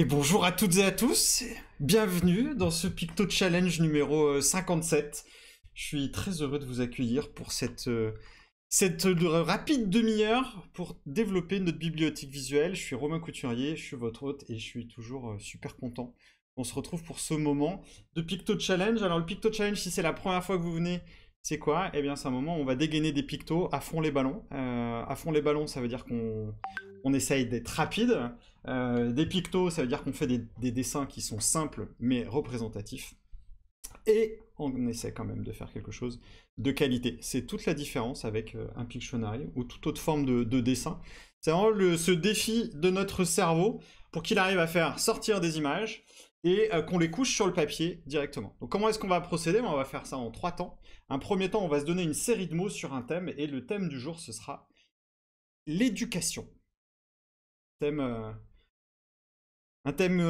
Et bonjour à toutes et à tous, bienvenue dans ce Picto Challenge numéro 57. Je suis très heureux de vous accueillir pour cette rapide demi-heure pour développer notre bibliothèque visuelle. Je suis Romain Couturier, je suis votre hôte et je suis toujours super content. On se retrouve pour ce moment de Picto Challenge. Alors le Picto Challenge, si c'est la première fois que vous venez, c'est quoi? Eh bien c'est un moment où on va dégainer des pictos à fond les ballons. À fond les ballons, ça veut dire qu'on essaye d'être rapide. Des pictos, ça veut dire qu'on fait des dessins qui sont simples mais représentatifs. Et on essaie quand même de faire quelque chose de qualité. C'est toute la différence avec un Pictionary ou toute autre forme de dessin. C'est vraiment ce défi de notre cerveau pour qu'il arrive à faire sortir des images et qu'on les couche sur le papier directement. Donc comment est-ce qu'on va procéder? On va faire ça en 3 temps. Un premier temps, on va se donner une série de mots sur un thème et le thème du jour, ce sera l'éducation. Thème un thème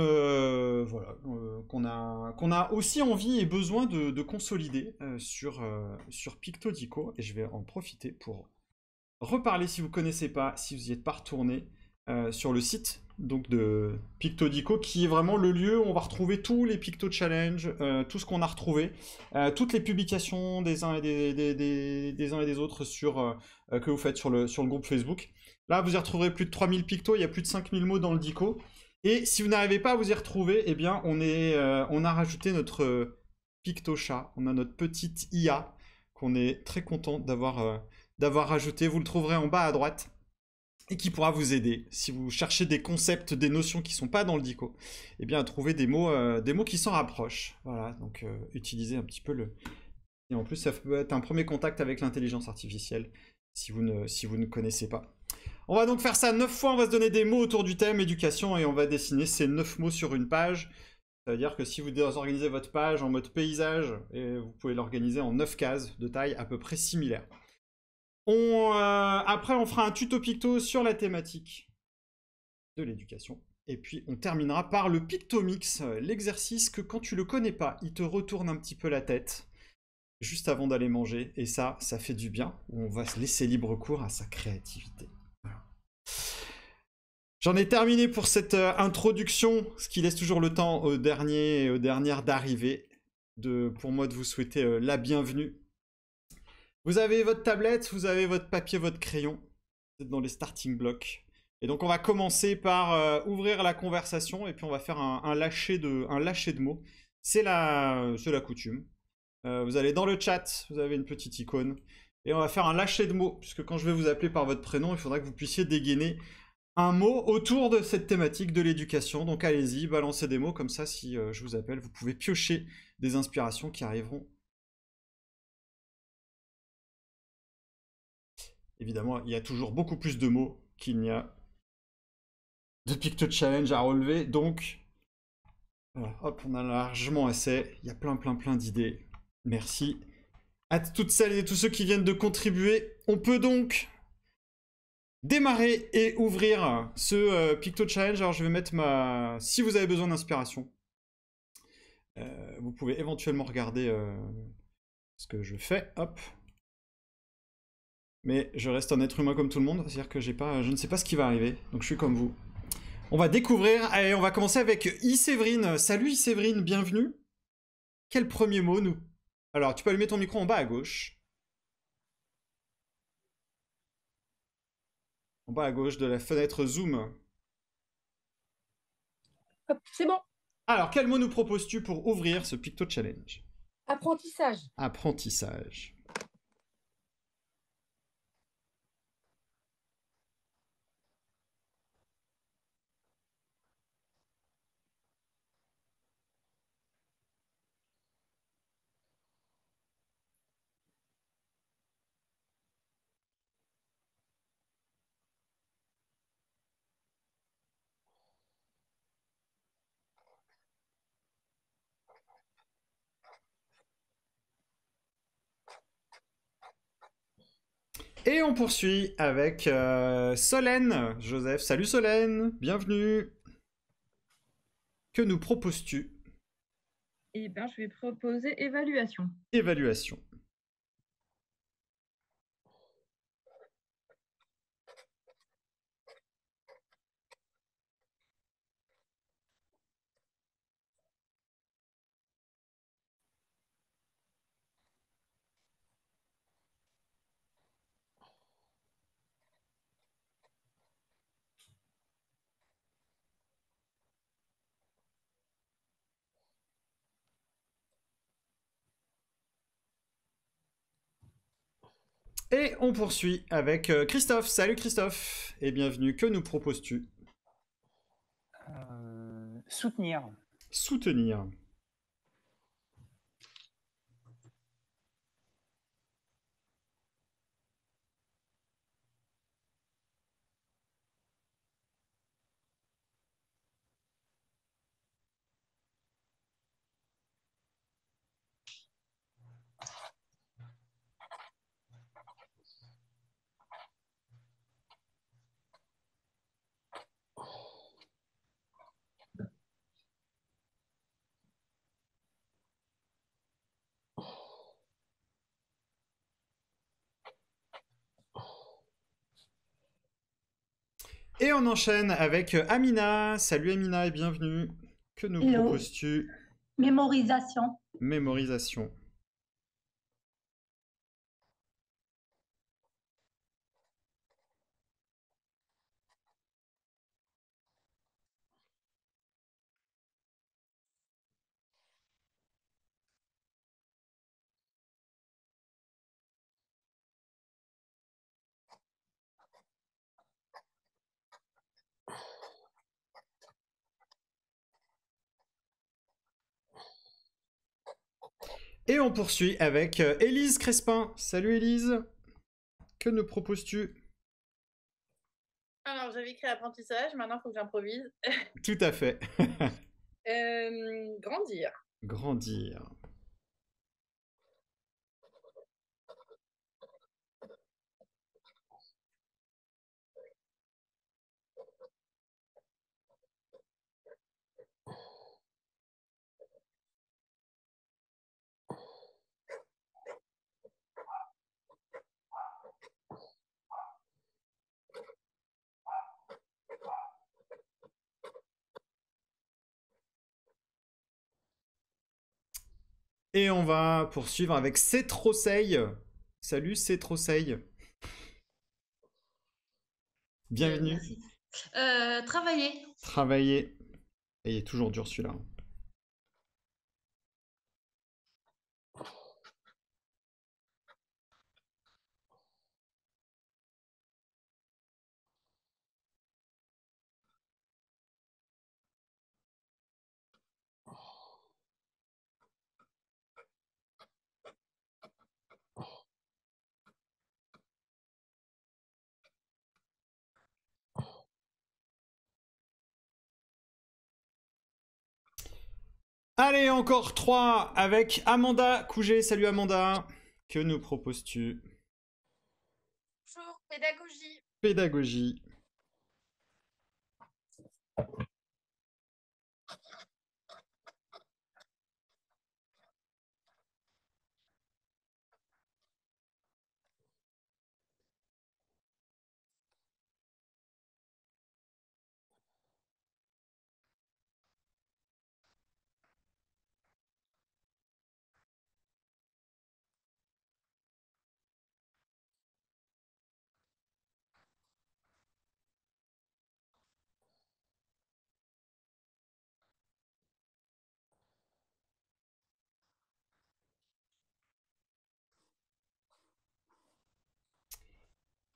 voilà, qu'on a aussi envie et besoin de consolider sur Pictodico. Et je vais en profiter pour reparler, si vous ne connaissez pas, si vous n'y êtes pas retourné, sur le site donc, de Pictodico, qui est vraiment le lieu où on va retrouver tous les Picto Challenge, tout ce qu'on a retrouvé, toutes les publications des uns et des uns et des autres que vous faites sur le groupe Facebook. Là, vous y retrouverez plus de 3000 pictos, il y a plus de 5000 mots dans le dico. Et si vous n'arrivez pas à vous y retrouver, eh bien, on a rajouté notre Pictochat. On a notre petite IA qu'on est très content d'avoir rajouté. Vous le trouverez en bas à droite et qui pourra vous aider si vous cherchez des concepts, des notions qui ne sont pas dans le dico, eh bien, à trouver des mots qui s'en rapprochent. Voilà, donc utilisez un petit peu le. Et en plus, ça peut être un premier contact avec l'intelligence artificielle si vous ne connaissez pas. On va donc faire ça 9 fois, on va se donner des mots autour du thème éducation et on va dessiner ces 9 mots sur une page. Ça veut dire que si vous organisez votre page en mode paysage, et vous pouvez l'organiser en 9 cases de taille à peu près similaire. Après, on fera un tuto picto sur la thématique de l'éducation. Et puis, on terminera par le Pictomix, l'exercice que quand tu le connais pas, il te retourne un petit peu la tête juste avant d'aller manger. Et ça fait du bien. On va se laisser libre cours à sa créativité. J'en ai terminé pour cette introduction, ce qui laisse toujours le temps aux derniers et aux dernières d'arriver, pour moi de vous souhaiter la bienvenue. Vous avez votre tablette, vous avez votre papier, votre crayon, vous êtes dans les starting blocks. Et donc on va commencer par ouvrir la conversation et puis on va faire un lâcher de mots. C'est la coutume. Vous allez dans le chat, vous avez une petite icône. Et on va faire un lâcher de mots, puisque quand je vais vous appeler par votre prénom, il faudra que vous puissiez dégainer un mot autour de cette thématique de l'éducation. Donc allez-y, balancez des mots, comme ça si je vous appelle, vous pouvez piocher des inspirations qui arriveront. Évidemment, il y a toujours beaucoup plus de mots qu'il n'y a de Picto Challenge à relever, donc voilà, hop, on a largement assez, il y a plein d'idées. Merci à toutes celles et tous ceux qui viennent de contribuer. On peut donc démarrer et ouvrir ce Picto Challenge. Alors je vais mettre si vous avez besoin d'inspiration, vous pouvez éventuellement regarder ce que je fais. Hop. Mais je reste un être humain comme tout le monde, c'est-à-dire que je ne sais pas ce qui va arriver, donc je suis comme vous. On va découvrir, allez, on va commencer avec Séverine. Salut Séverine, bienvenue. Quel premier mot nous... Alors, tu peux allumer ton micro en bas à gauche. En bas à gauche de la fenêtre Zoom. Hop, c'est bon. Alors, quel mot nous proposes-tu pour ouvrir ce Picto Challenge? Apprentissage. Apprentissage. Et on poursuit avec Solène. Joseph, salut Solène, bienvenue. Que nous proposes-tu? Eh bien, je vais proposer évaluation. Évaluation. Et on poursuit avec Christophe. Salut Christophe, et bienvenue. Que nous proposes-tu? Soutenir. Soutenir. Et on enchaîne avec Amina. Salut Amina et bienvenue. Que nous Hello. proposes-tu? Mémorisation. Mémorisation. Et on poursuit avec Élise Crespin. Salut Élise. Que nous proposes-tu? Alors, j'avais écrit apprentissage, maintenant il faut que j'improvise. Tout à fait. Grandir. Grandir. Et on va poursuivre avec Cétroseil. Salut Cétroseil. Bienvenue. Merci. Travailler. Travailler. Et il est toujours dur celui-là. Allez, encore 3 avec Amanda Couget. Salut Amanda. Que nous proposes-tu? Bonjour, pédagogie. Pédagogie.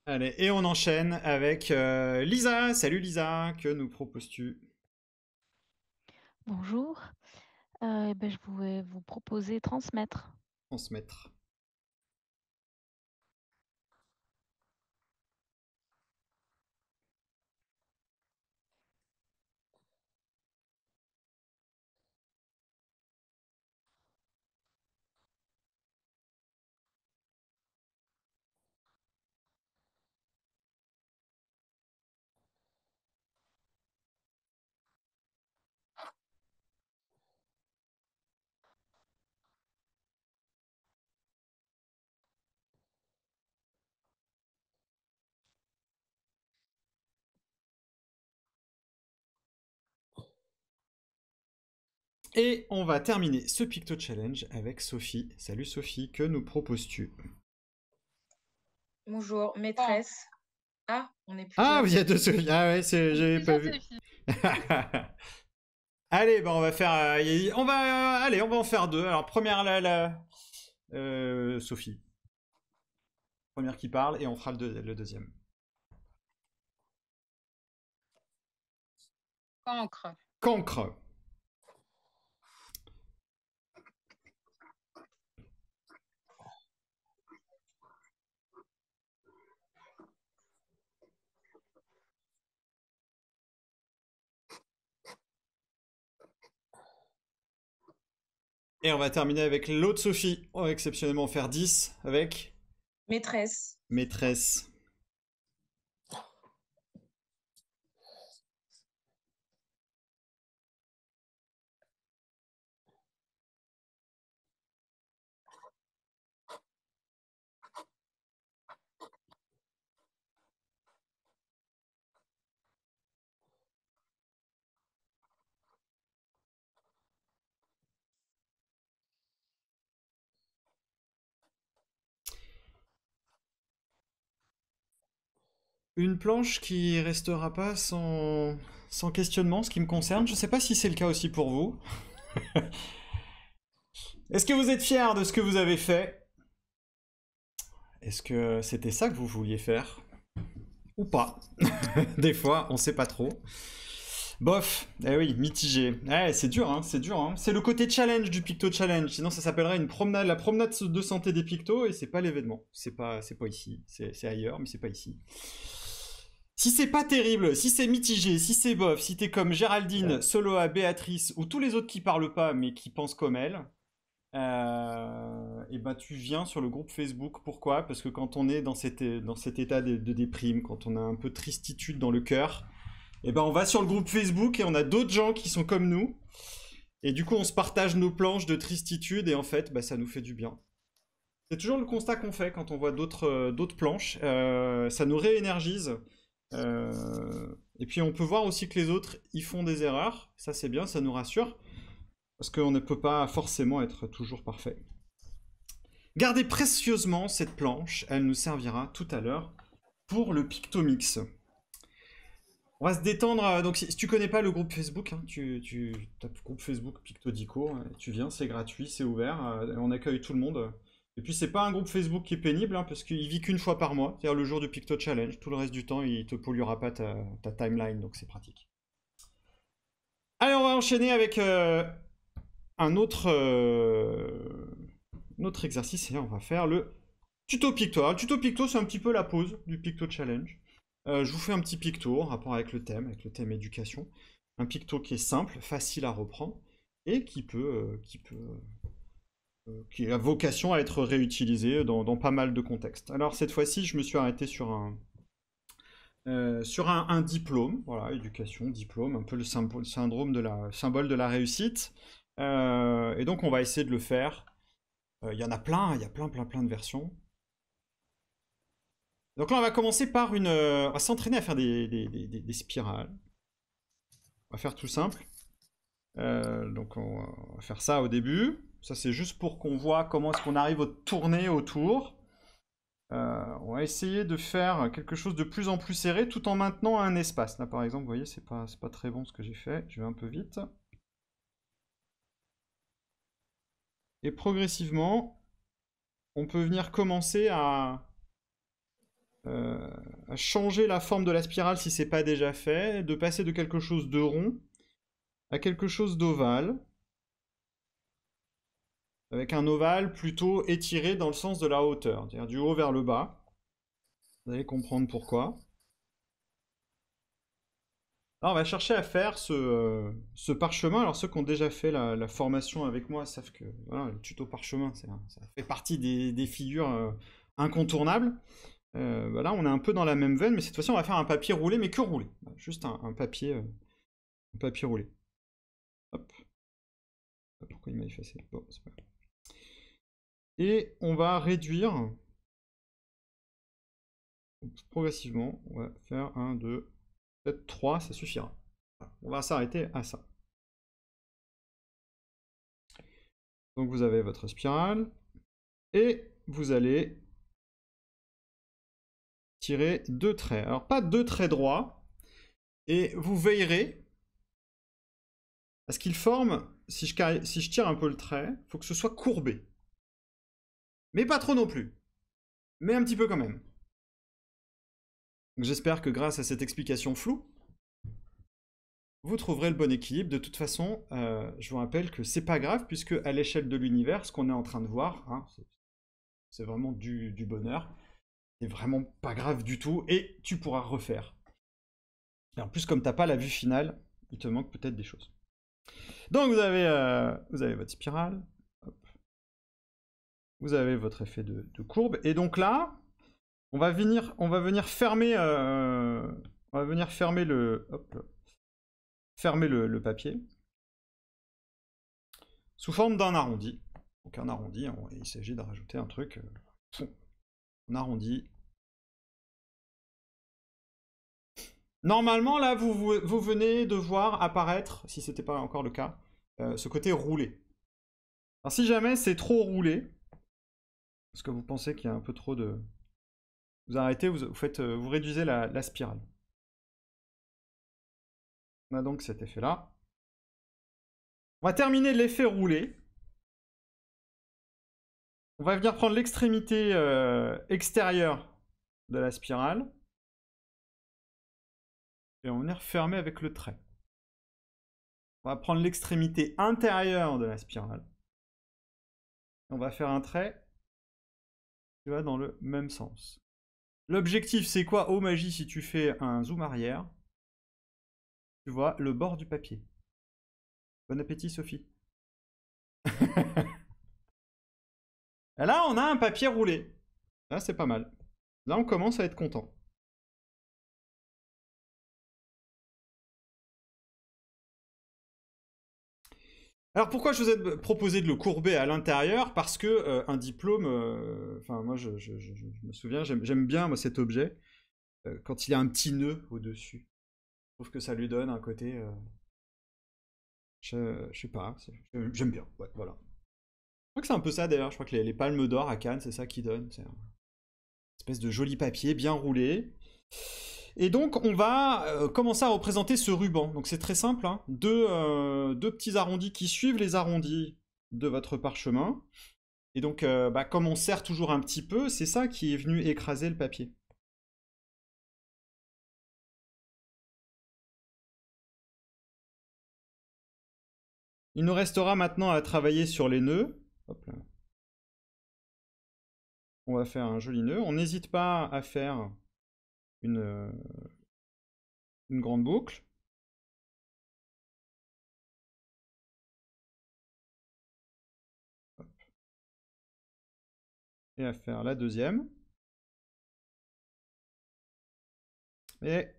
Allez, et on enchaîne avec Lisa. Salut Lisa, que nous proposes-tu? Bonjour, je vais vous proposer transmettre. Transmettre. Et on va terminer ce Picto Challenge avec Sophie. Salut Sophie, que nous proposes-tu? Bonjour, maîtresse. Ah, on est plus. Ah, vous êtes deux Sophie. Ah ouais, j'avais pas vu. Allez, bah on va faire. Allez, on va en faire deux. Alors première Sophie. Première qui parle et on fera le deuxième. Cancre. Cancre. Et on va terminer avec l'autre Sophie. On va exceptionnellement faire 10 avec Maîtresse. maîtresse. Une planche qui restera pas sans questionnement, ce qui me concerne. Je ne sais pas si c'est le cas aussi pour vous. Est-ce que vous êtes fiers de ce que vous avez fait? Est-ce que c'était ça que vous vouliez faire? Ou pas? Des fois, on sait pas trop. Bof, eh oui, mitigé. C'est dur, hein, c'est dur. Hein. C'est le côté challenge du Picto Challenge. Sinon, ça s'appellerait une promenade, la promenade de santé des Pictos, et c'est pas l'événement. C'est pas ici. C'est ailleurs, mais c'est pas ici. Si c'est pas terrible, si c'est mitigé, si c'est bof, si t'es comme Géraldine, Soloa, Béatrice, ou tous les autres qui parlent pas, mais qui pensent comme elle, et ben tu viens sur le groupe Facebook. Pourquoi? Parce que quand on est dans cet état de déprime, quand on a un peu de tristitude dans le cœur, et ben on va sur le groupe Facebook et on a d'autres gens qui sont comme nous. Et du coup, on se partage nos planches de tristitude et en fait, bah, ça nous fait du bien. C'est toujours le constat qu'on fait quand on voit d'autres planches. Ça nous réénergise. Et puis on peut voir aussi que les autres, ils font des erreurs. Ça, c'est bien, ça nous rassure. Parce qu'on ne peut pas forcément être toujours parfait. Gardez précieusement cette planche. Elle nous servira tout à l'heure pour le Pictomix. On va se détendre. Donc si tu connais pas le groupe Facebook, hein, tu tapes groupe Facebook Pictodico, tu viens, c'est gratuit, c'est ouvert, on accueille tout le monde. Et puis c'est pas un groupe Facebook qui est pénible, hein, parce qu'il vit qu'une fois par mois, c'est-à-dire le jour du Picto Challenge. Tout le reste du temps, il te polluera pas ta timeline, donc c'est pratique. Allez, on va enchaîner avec un autre exercice, et on va faire le tuto Picto. Alors, le tuto Picto, c'est un petit peu la pause du Picto Challenge. Je vous fais un petit picto en rapport avec le thème éducation. Un picto qui est simple, facile à reprendre, et qui a vocation à être réutilisé dans pas mal de contextes. Alors cette fois-ci, je me suis arrêté sur un diplôme, voilà, éducation, diplôme, un peu le symbole de la réussite. Et donc on va essayer de le faire. Il y en a plein, il y a plein de versions. Donc là, on va commencer par on va s'entraîner à faire des spirales. On va faire tout simple. Donc on va faire ça au début. Ça, c'est juste pour qu'on voit comment est-ce qu'on arrive à tourner autour. On va essayer de faire quelque chose de plus en plus serré tout en maintenant un espace. Là, par exemple, vous voyez, c'est pas très bon ce que j'ai fait. Je vais un peu vite. Et progressivement, on peut venir commencer à changer la forme de la spirale si c'est pas déjà fait, de passer de quelque chose de rond à quelque chose d'ovale, avec un ovale plutôt étiré dans le sens de la hauteur, c'est-à-dire du haut vers le bas. Vous allez comprendre pourquoi. Alors on va chercher à faire ce parchemin. Alors ceux qui ont déjà fait la formation avec moi savent que voilà, le tuto parchemin, ça fait partie des figures incontournables. Là, on est un peu dans la même veine, mais cette fois-ci, on va faire un papier roulé, mais que roulé. Juste un papier roulé. Hop. Pourquoi il m'a effacé? Bon, c'est pas grave. Et on va réduire progressivement. On va faire 1, 2, peut-être 3, ça suffira. On va s'arrêter à ça. Donc vous avez votre spirale, et vous allez tirer 2 traits. Alors pas 2 traits droits, et vous veillerez à ce qu'il forme, si je tire un peu le trait, il faut que ce soit courbé. Mais pas trop non plus. mais un petit peu quand même. J'espère que grâce à cette explication floue, vous trouverez le bon équilibre. De toute façon, je vous rappelle que c'est pas grave, puisque à l'échelle de l'univers, ce qu'on est en train de voir, hein, c'est vraiment du bonheur. C'est vraiment pas grave du tout, et tu pourras refaire. Et en plus, comme t'as pas la vue finale, il te manque peut-être des choses. Donc vous avez votre spirale, hop. Vous avez votre effet de courbe, et donc là, on va venir fermer, fermer le papier sous forme d'un arrondi. Donc un arrondi, il s'agit de rajouter un truc, un arrondi. Normalement, là, vous venez de voir apparaître, si ce n'était pas encore le cas, ce côté roulé. Alors si jamais c'est trop roulé, parce que vous pensez qu'il y a un peu trop de... Vous arrêtez, vous réduisez la spirale. On a donc cet effet-là. On va terminer l'effet roulé. On va venir prendre l'extrémité extérieure de la spirale. Et on va venir fermer avec le trait. On va prendre l'extrémité intérieure de la spirale. On va faire un trait qui va dans le même sens. L'objectif, c'est quoi, oh magie, si tu fais un zoom arrière? Tu vois le bord du papier. Bon appétit, Sophie. Et là, on a un papier roulé. Là, c'est pas mal. Là, on commence à être content. Alors pourquoi je vous ai proposé de le courber à l'intérieur? Parce que un diplôme, enfin moi je me souviens, j'aime bien moi, cet objet, quand il y a un petit nœud au-dessus. Je trouve que ça lui donne un côté... je sais pas, j'aime bien, ouais, voilà. Je crois que c'est un peu ça d'ailleurs, je crois que les palmes d'or à Cannes, c'est ça qui donne. C'est une espèce de joli papier bien roulé. Et donc on va commencer à représenter ce ruban. Donc c'est très simple, hein. Deux petits arrondis qui suivent les arrondis de votre parchemin. Et donc comme on serre toujours un petit peu, c'est ça qui est venu écraser le papier. Il nous restera maintenant à travailler sur les nœuds. Hop là. On va faire un joli nœud. On n'hésite pas à faire une grande boucle. Hop. Et à faire la deuxième. Mais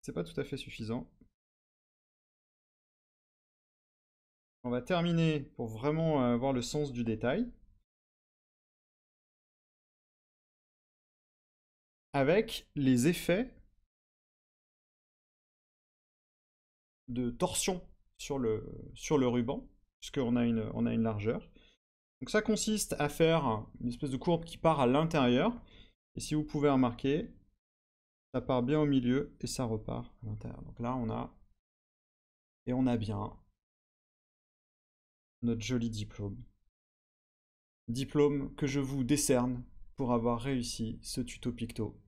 c'est pas tout à fait suffisant. On va terminer pour vraiment avoir le sens du détail. Avec les effets de torsion sur le ruban, puisqu'on a une largeur. Donc ça consiste à faire une espèce de courbe qui part à l'intérieur. Et si vous pouvez remarquer, ça part bien au milieu et ça repart à l'intérieur. Donc là, on a bien notre joli diplôme. Diplôme que je vous décerne pour avoir réussi ce tuto picto.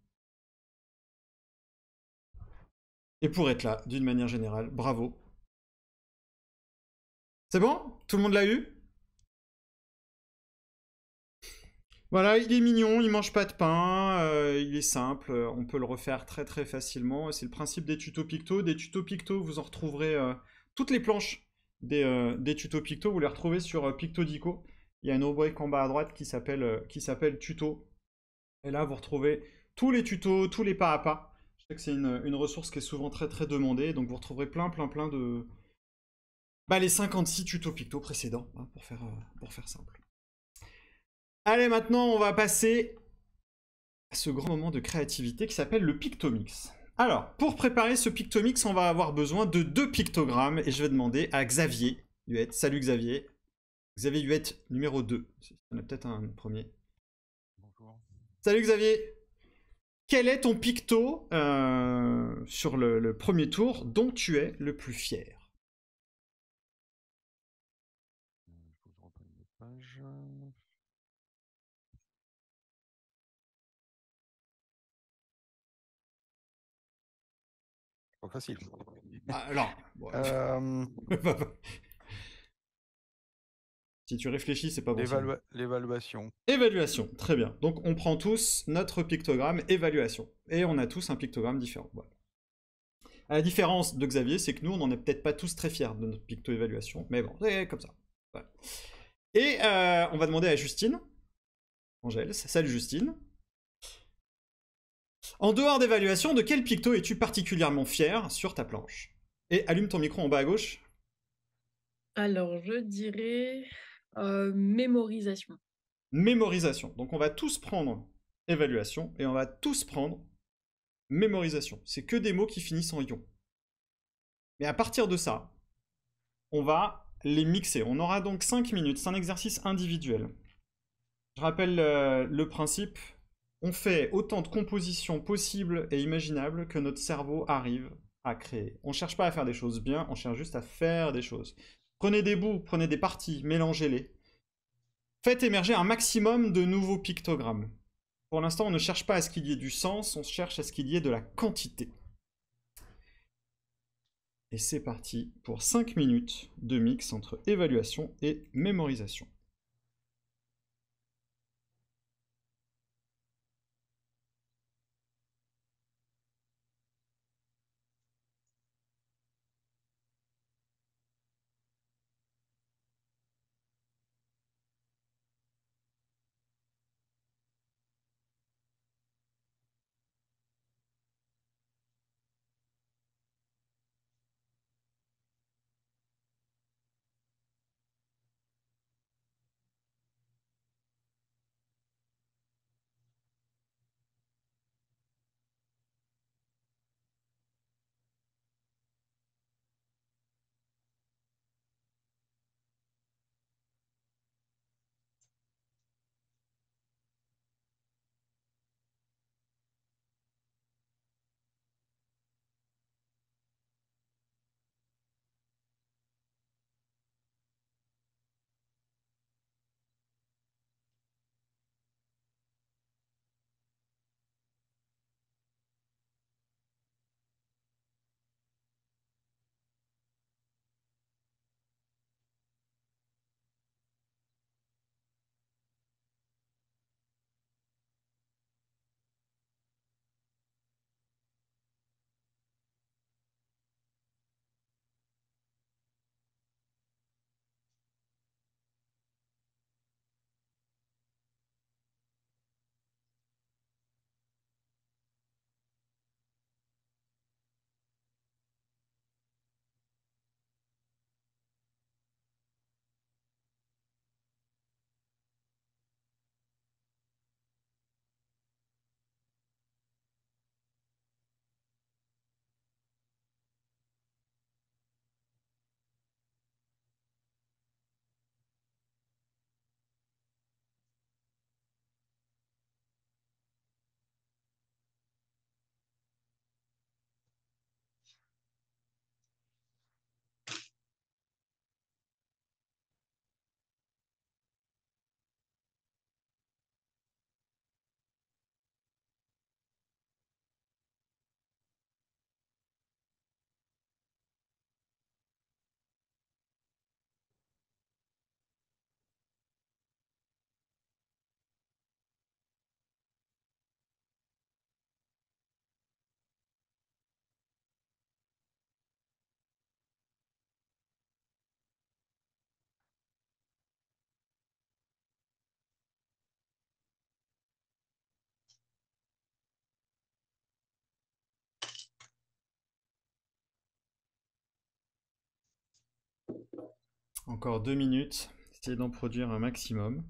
Et pour être là, d'une manière générale, bravo. C'est bon? Tout le monde l'a eu? Voilà, il est mignon, il mange pas de pain, il est simple, on peut le refaire très très facilement. C'est le principe des tutos picto. Des tutos picto, vous en retrouverez toutes les planches des tutos picto, vous les retrouvez sur Pictodico. Il y a une rubrique en bas à droite qui s'appelle tuto. Et là, vous retrouvez tous les tutos, tous les pas à pas. Je sais que c'est une ressource qui est souvent très très demandée, donc vous retrouverez plein de... les 56 tutos picto précédents, hein, pour faire simple. Allez, maintenant, on va passer à ce grand moment de créativité qui s'appelle le Pictomix. Alors, pour préparer ce Pictomix, on va avoir besoin de 2 pictogrammes et je vais demander à Xavier Huette. Salut Xavier. Xavier Huette, numéro 2. Il y en a peut-être un premier. Bonjour. Salut Xavier. Quel est ton picto sur le premier tour dont tu es le plus fier? Il faut que je reprenne les pages. Pas facile. Alors, bon, si tu réfléchis, c'est pas bon signe. L'évaluation. Évaluation, très bien. Donc on prend tous notre pictogramme évaluation. Et on a tous un pictogramme différent. Voilà. À la différence de Xavier, c'est que nous, on n'en est peut-être pas tous très fiers de notre picto-évaluation. Mais bon, c'est comme ça. Voilà. Et on va demander à Justine. Angèle, salut Justine. En dehors d'évaluation, de quel picto es-tu particulièrement fier sur ta planche? Et allume ton micro en bas à gauche. Alors, je dirais mémorisation. Mémorisation. Donc on va tous prendre évaluation et on va tous prendre mémorisation. C'est que des mots qui finissent en ion. Mais à partir de ça, on va les mixer. On aura donc 5 minutes. C'est un exercice individuel. Je rappelle le principe. On fait autant de compositions possibles et imaginables que notre cerveau arrive à créer. On ne cherche pas à faire des choses bien, on cherche juste à faire des choses. Prenez des bouts, prenez des parties, mélangez-les. Faites émerger un maximum de nouveaux pictogrammes. Pour l'instant, on ne cherche pas à ce qu'il y ait du sens, on cherche à ce qu'il y ait de la quantité. Et c'est parti pour 5 minutes de mix entre évaluation et mémorisation. Encore 2 minutes. Essayez d'en produire un maximum.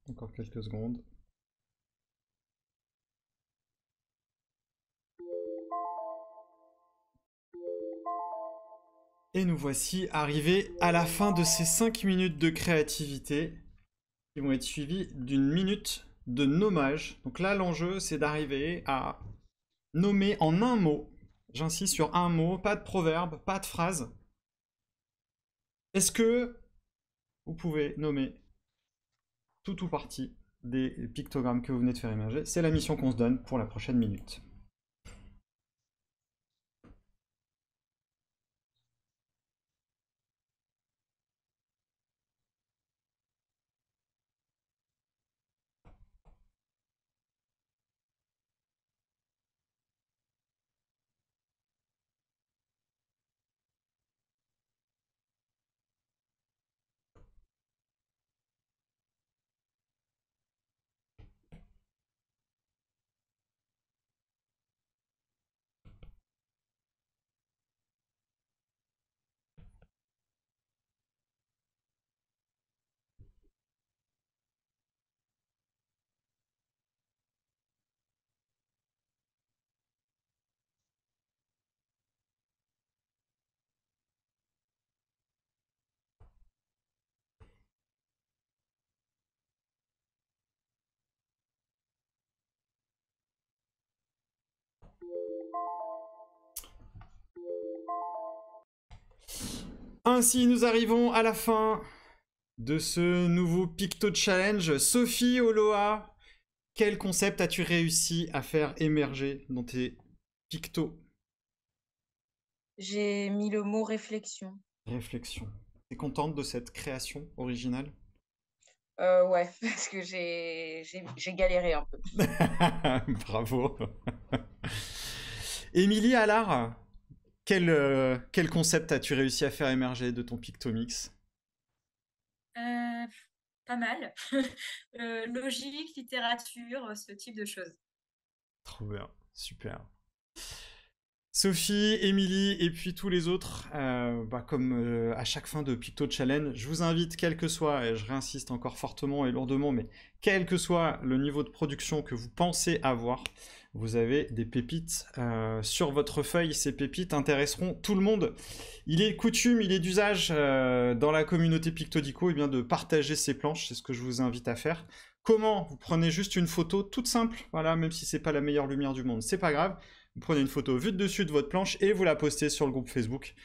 Encore quelques secondes. Et nous voici arrivés à la fin de ces 5 minutes de créativité qui vont être suivies d'une minute de nommage. Donc là, l'enjeu, c'est d'arriver à nommer en un mot. J'insiste sur un mot, pas de proverbe, pas de phrase. Est-ce que vous pouvez nommer tout ou partie des pictogrammes que vous venez de faire émerger? C'est la mission qu'on se donne pour la prochaine minute. Ainsi, nous arrivons à la fin de ce nouveau Picto Challenge. Sophie Oloa, quel concept as-tu réussi à faire émerger dans tes pictos? J'ai mis le mot réflexion. Réflexion. T'es contente de cette création originale? Ouais, parce que j'ai galéré un peu. Bravo. Émilie Allard, quel concept as-tu réussi à faire émerger de ton Pictomix? Pas mal. Logique, littérature, ce type de choses. Trop bien, super. Sophie, Émilie et puis tous les autres, comme à chaque fin de Picto Challenge, je vous invite, quel que soit, et je réinsiste encore fortement et lourdement, mais quel que soit le niveau de production que vous pensez avoir, vous avez des pépites sur votre feuille. Ces pépites intéresseront tout le monde. Il est coutume, il est d'usage dans la communauté Pictodico de partager ces planches, c'est ce que je vous invite à faire. Comment? Vous prenez juste une photo toute simple, voilà, même si c'est pas la meilleure lumière du monde, c'est pas grave. Vous prenez une photo vue de dessus de votre planche et vous la postez sur le groupe Facebook.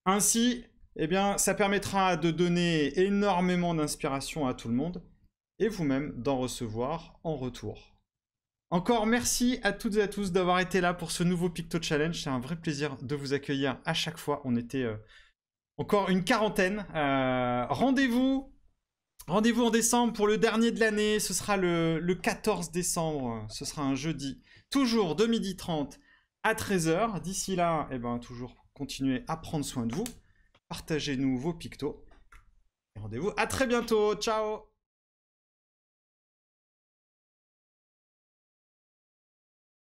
Ainsi, ça permettra de donner énormément d'inspiration à tout le monde et vous-même d'en recevoir en retour. Encore merci à toutes et à tous d'avoir été là pour ce nouveau Picto Challenge. C'est un vrai plaisir de vous accueillir à chaque fois. On était encore une quarantaine. Rendez-vous en décembre pour le dernier de l'année. Ce sera le 14 décembre. Ce sera un jeudi. Toujours de 12h30 à 13h. D'ici là, toujours continuez à prendre soin de vous. Partagez-nous vos pictos. Et rendez-vous à très bientôt. Ciao!